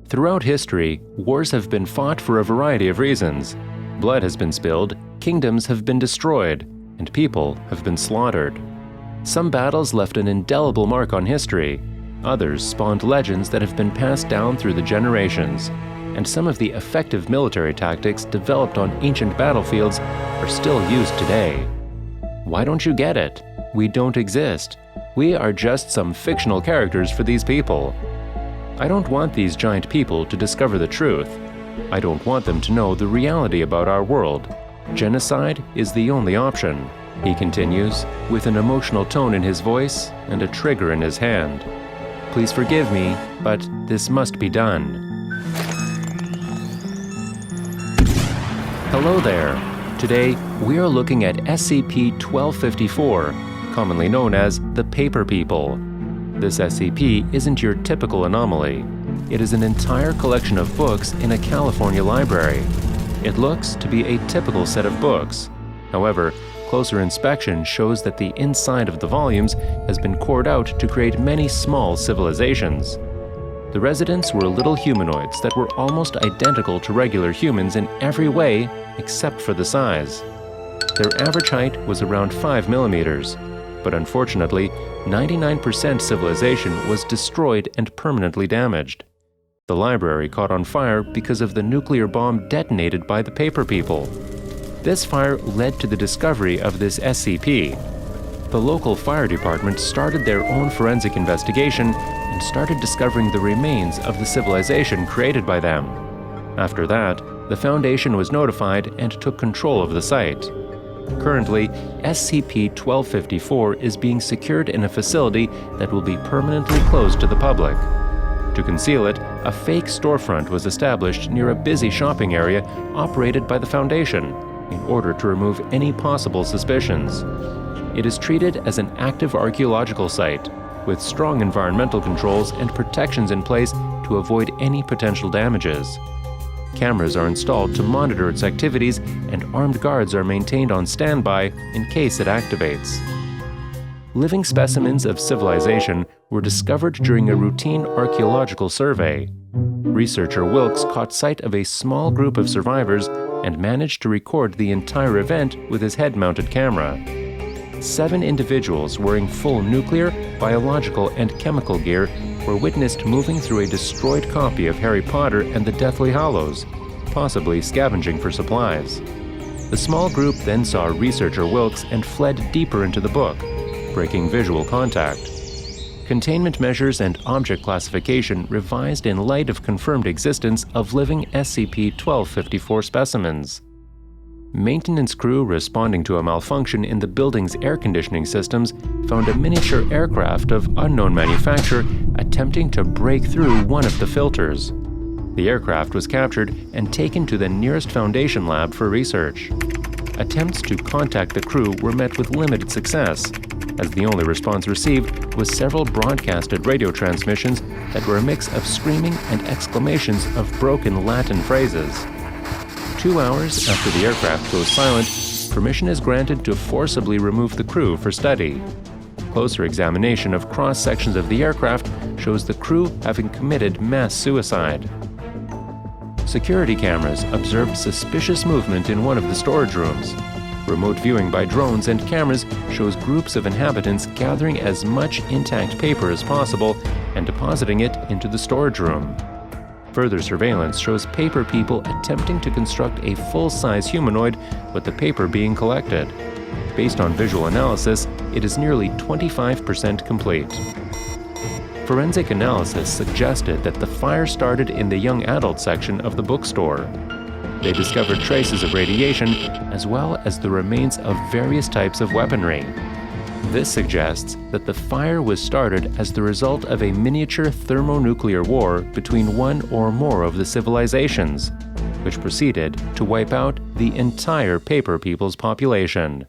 Throughout history, wars have been fought for a variety of reasons. Blood has been spilled, kingdoms have been destroyed, and people have been slaughtered. Some battles left an indelible mark on history. Others spawned legends that have been passed down through the generations. And some of the effective military tactics developed on ancient battlefields are still used today. Why don't you get it? We don't exist. We are just some fictional characters for these people. I don't want these giant people to discover the truth. I don't want them to know the reality about our world. Genocide is the only option, he continues, with an emotional tone in his voice and a trigger in his hand. Please forgive me, but this must be done. Hello there. Today, we are looking at SCP-1254, commonly known as the Paper People. This SCP isn't your typical anomaly. It is an entire collection of books in a California library. It looks to be a typical set of books. However, closer inspection shows that the inside of the volumes has been cored out to create many small civilizations. The residents were little humanoids that were almost identical to regular humans in every way except for the size. Their average height was around 5 millimeters, but unfortunately, 99% civilization was destroyed and permanently damaged. The library caught on fire because of the nuclear bomb detonated by the Paper People. This fire led to the discovery of this SCP. The local fire department started their own forensic investigation and started discovering the remains of the civilization created by them. After that, the Foundation was notified and took control of the site. Currently, SCP-1254 is being secured in a facility that will be permanently closed to the public. To conceal it, a fake storefront was established near a busy shopping area operated by the Foundation in order to remove any possible suspicions. It is treated as an active archaeological site, with strong environmental controls and protections in place to avoid any potential damages. Cameras are installed to monitor its activities, and armed guards are maintained on standby in case it activates. Living specimens of civilization were discovered during a routine archaeological survey. Researcher Wilkes caught sight of a small group of survivors and managed to record the entire event with his head-mounted camera. 7 individuals wearing full nuclear, biological, and chemical gear were witnessed moving through a destroyed copy of Harry Potter and the Deathly Hallows, possibly scavenging for supplies. The small group then saw researcher Wilkes and fled deeper into the book, breaking visual contact. Containment measures and object classification revised in light of confirmed existence of living SCP-1254 specimens. Maintenance crew responding to a malfunction in the building's air conditioning systems found a miniature aircraft of unknown manufacture attempting to break through one of the filters. The aircraft was captured and taken to the nearest Foundation lab for research. Attempts to contact the crew were met with limited success, as the only response received was several broadcasted radio transmissions that were a mix of screaming and exclamations of broken Latin phrases. 2 hours after the aircraft goes silent, permission is granted to forcibly remove the crew for study. Closer examination of cross-sections of the aircraft shows the crew having committed mass suicide. Security cameras observed suspicious movement in one of the storage rooms. Remote viewing by drones and cameras shows groups of inhabitants gathering as much intact paper as possible and depositing it into the storage room. Further surveillance shows Paper People attempting to construct a full-size humanoid with the paper being collected. Based on visual analysis, it is nearly 25% complete. Forensic analysis suggested that the fire started in the young adult section of the bookstore. They discovered traces of radiation as well as the remains of various types of weaponry. This suggests that the fire was started as the result of a miniature thermonuclear war between one or more of the civilizations, which proceeded to wipe out the entire Paper People's population.